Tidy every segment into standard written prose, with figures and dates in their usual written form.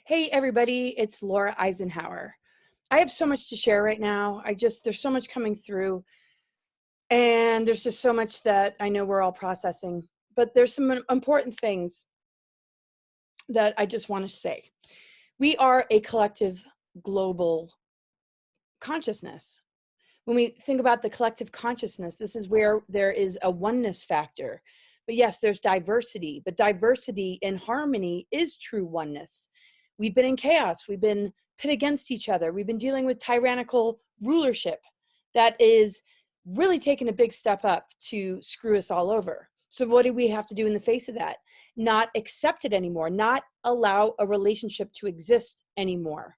Hey everybody, it's Laura Eisenhower. I have so much to share right now. There's so much coming through, and there's just so much that I know we're all processing. But there's some important things that I just want to say. We are a collective global consciousness. When we think about the collective consciousness, this is where there is a oneness factor. But yes, there's diversity, but diversity in harmony is true oneness. We've been in chaos. We've been pit against each other. We've been dealing with tyrannical rulership that is really taking a big step up to screw us all over. So what do we have to do in the face of that? Not accept it anymore, not allow a relationship to exist anymore.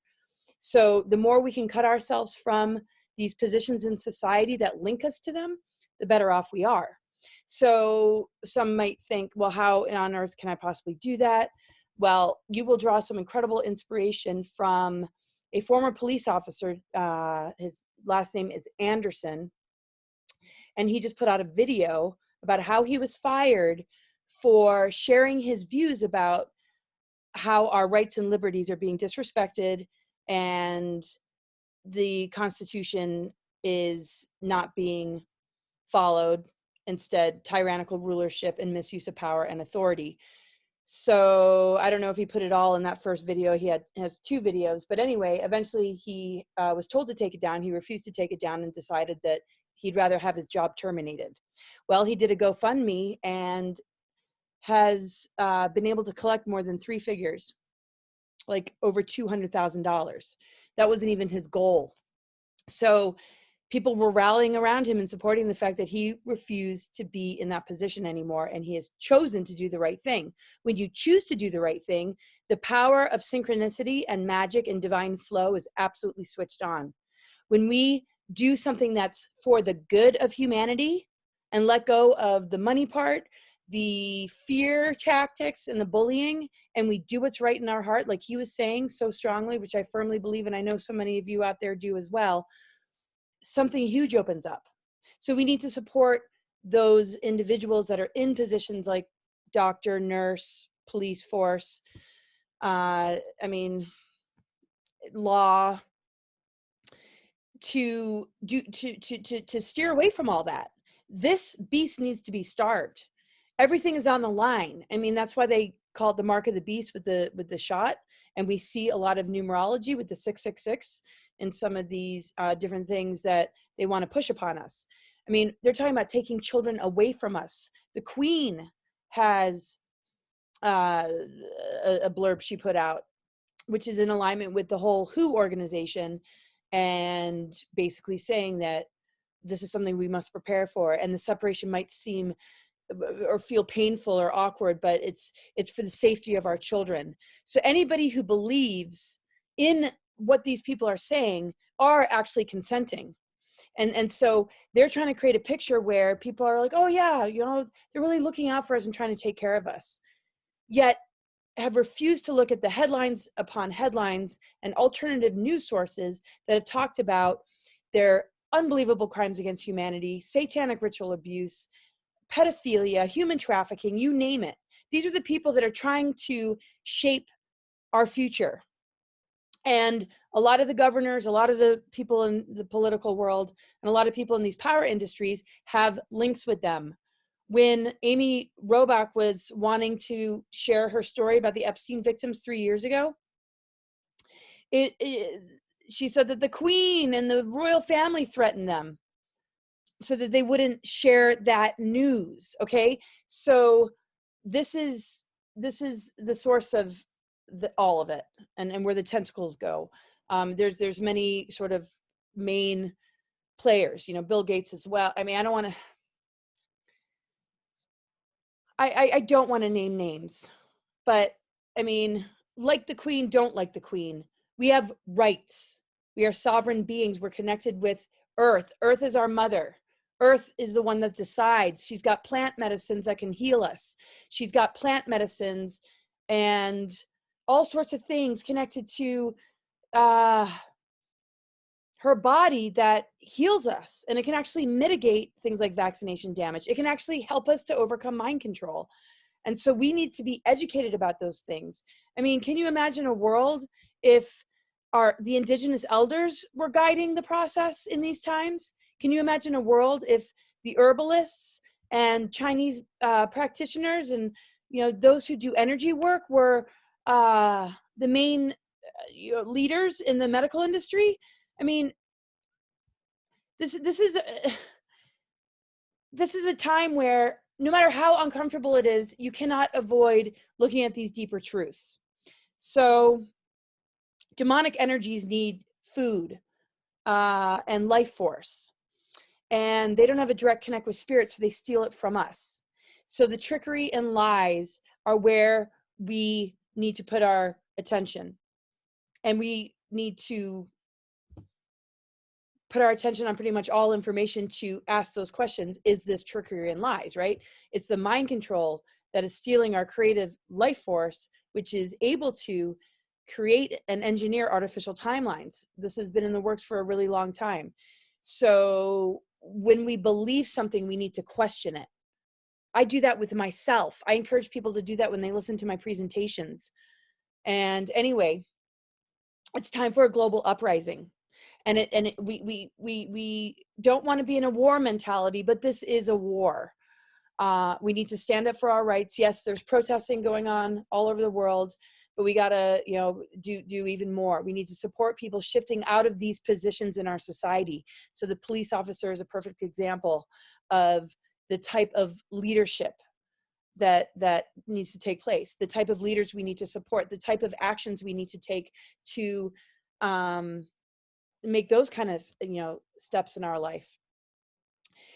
So the more we can cut ourselves from these positions in society that link us to them, the better off we are. So some might think, well, how on earth can I possibly do that? Well, you will draw some incredible inspiration from a former police officer. His last name is Anderson. And he just put out a video about how he was fired for sharing his views about how our rights and liberties are being disrespected and the Constitution is not being followed. Instead, tyrannical rulership and misuse of power and authority. So I don't know if he put it all in that first video. He has two videos, but anyway, eventually he was told to take it down. He refused to take it down and decided that he'd rather have his job terminated. Well, he did a GoFundMe and has been able to collect more than three figures, like over $200,000. That wasn't even his goal. So people were rallying around him and supporting the fact that he refused to be in that position anymore, and he has chosen to do the right thing. When you choose to do the right thing, the power of synchronicity and magic and divine flow is absolutely switched on. When we do something that's for the good of humanity and let go of the money part, the fear tactics and the bullying, and we do what's right in our heart, like he was saying so strongly, which I firmly believe, and I know so many of you out there do as well, something huge opens up. So we need to support those individuals that are in positions like doctor, nurse, police force, law, to steer away from all that. This beast needs to be starved. Everything is on the line. I mean, that's why they call it the mark of the beast with the shot. And we see a lot of numerology with the 666 and some of these different things that they want to push upon us. I mean, they're talking about taking children away from us. The Queen has a blurb she put out, which is in alignment with the whole WHO organization, and basically saying that this is something we must prepare for. And the separation might seem or feel painful or awkward, but it's for the safety of our children. So anybody who believes in what these people are saying are actually consenting. And so they're trying to create a picture where people are like, oh yeah, they're really looking out for us and trying to take care of us. Yet have refused to look at the headlines upon headlines and alternative news sources that have talked about their unbelievable crimes against humanity, satanic ritual abuse, pedophilia, human trafficking, you name it. These are the people that are trying to shape our future. And a lot of the governors, a lot of the people in the political world, and a lot of people in these power industries have links with them. When Amy Robach was wanting to share her story about the Epstein victims 3 years ago, she said that the Queen and the royal family threatened them so that they wouldn't share that news. Okay, so this is the source of all of it, and where the tentacles go. There's many sort of main players, Bill Gates as well. I mean, I don't want to name names, but I mean, like the Queen, don't like the Queen. We have rights. We are sovereign beings. We're connected with Earth. Earth is our mother. Earth is the one that decides. She's got plant medicines that can heal us. She's got plant medicines and all sorts of things connected to her body that heals us. And it can actually mitigate things like vaccination damage. It can actually help us to overcome mind control. And so we need to be educated about those things. I mean, can you imagine a world if the indigenous elders were guiding the process in these times? Can you imagine a world if the herbalists and Chinese practitioners and, you know, those who do energy work were the main leaders in the medical industry? I mean, this is a time where no matter how uncomfortable it is, you cannot avoid looking at these deeper truths. So demonic energies need food and life force, and they don't have a direct connect with spirit, so they steal it from us. So the trickery and lies are where we need to put our attention, and we need to put our attention on pretty much all information to ask those questions. Is this trickery and lies, right? It's the mind control that is stealing our creative life force, which is able to create and engineer artificial timelines. This has been in the works for a really long time. So when we believe something, we need to question it. I do that with myself. I encourage people to do that when they listen to my presentations. And anyway, it's time for a global uprising. And we don't want to be in a war mentality, but this is a war. We need to stand up for our rights. Yes, there's protesting going on all over the world, but we gotta, you know, do even more. We need to support people shifting out of these positions in our society. So the police officer is a perfect example of the type of leadership that needs to take place, the type of leaders we need to support, the type of actions we need to take to make those kind of, you know, steps in our life.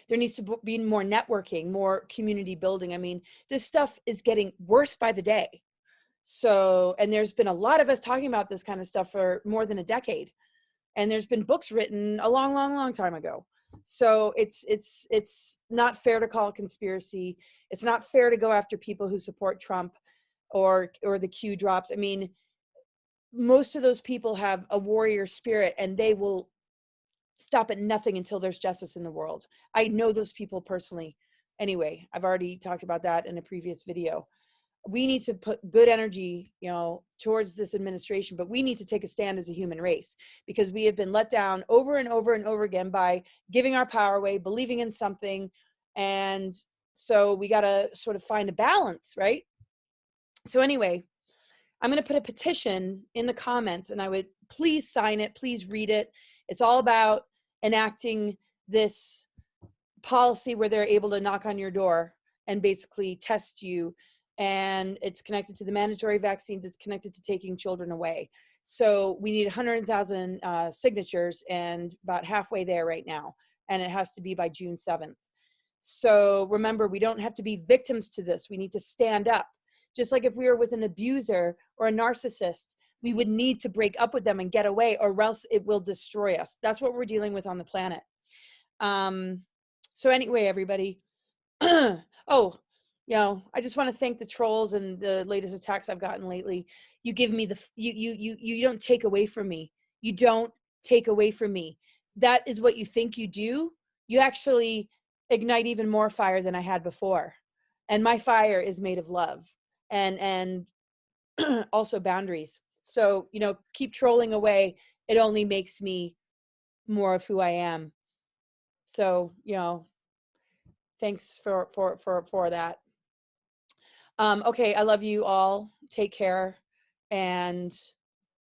There needs to be more networking, more community building. I mean, this stuff is getting worse by the day. So, and there's been a lot of us talking about this kind of stuff for more than a decade. And there's been books written a long, long, long time ago. So it's not fair to call it conspiracy. It's not fair to go after people who support Trump or the Q drops. I mean, most of those people have a warrior spirit, and they will stop at nothing until there's justice in the world. I know those people personally. Anyway, I've already talked about that in a previous video. We need to put good energy, you know, towards this administration, but we need to take a stand as a human race, because we have been let down over and over and over again by giving our power away, believing in something. And so we got to sort of find a balance, right? So anyway, I'm going to put a petition in the comments, and I would please sign it, please read it. It's all about enacting this policy where they're able to knock on your door and basically test you. And it's connected to the mandatory vaccines. It's connected to taking children away. So we need 100,000 signatures, and about halfway there right now. And it has to be by June 7th. So remember, we don't have to be victims to this. We need to stand up. Just like if we were with an abuser or a narcissist, we would need to break up with them and get away, or else it will destroy us. That's what we're dealing with on the planet. So anyway, everybody. Oh, you know, I just want to thank the trolls and the latest attacks I've gotten lately. You give me you don't take away from me. You don't take away from me. That is what you think you do. You actually ignite even more fire than I had before. And my fire is made of love and also boundaries. So, you know, keep trolling away. It only makes me more of who I am. So, you know, thanks for that. Okay, I love you all. Take care, and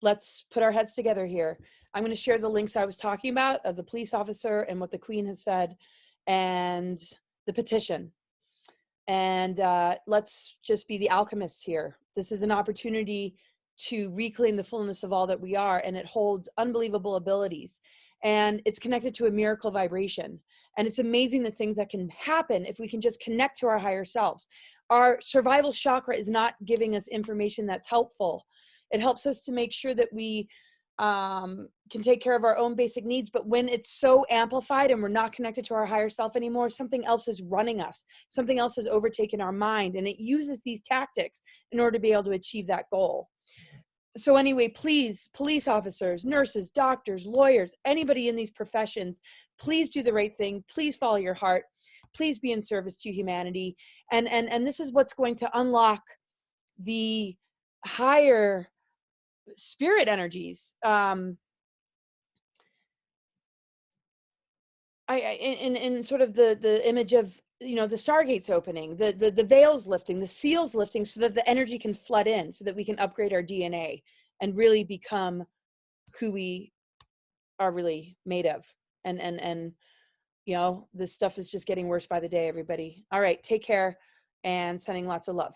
let's put our heads together here. I'm going to share the links I was talking about of the police officer and what the Queen has said, and the petition. And let's just be the alchemists here. This is an opportunity to reclaim the fullness of all that we are, and it holds unbelievable abilities. And it's connected to a miracle vibration. And it's amazing the things that can happen if we can just connect to our higher selves. Our survival chakra is not giving us information that's helpful. It helps us to make sure that we can take care of our own basic needs. But when it's so amplified and we're not connected to our higher self anymore, something else is running us. Something else has overtaken our mind, and it uses these tactics in order to be able to achieve that goal. So anyway, please, police officers, nurses, doctors, lawyers, anybody in these professions, please do the right thing. Please follow your heart. Please be in service to humanity. And this is what's going to unlock the higher spirit energies. In sort of the image of, you know, the stargates opening, the veils lifting, the seals lifting, so that the energy can flood in, so that we can upgrade our DNA and really become who we are really made of. And you know, this stuff is just getting worse by the day, everybody. All right, take care, and sending lots of love.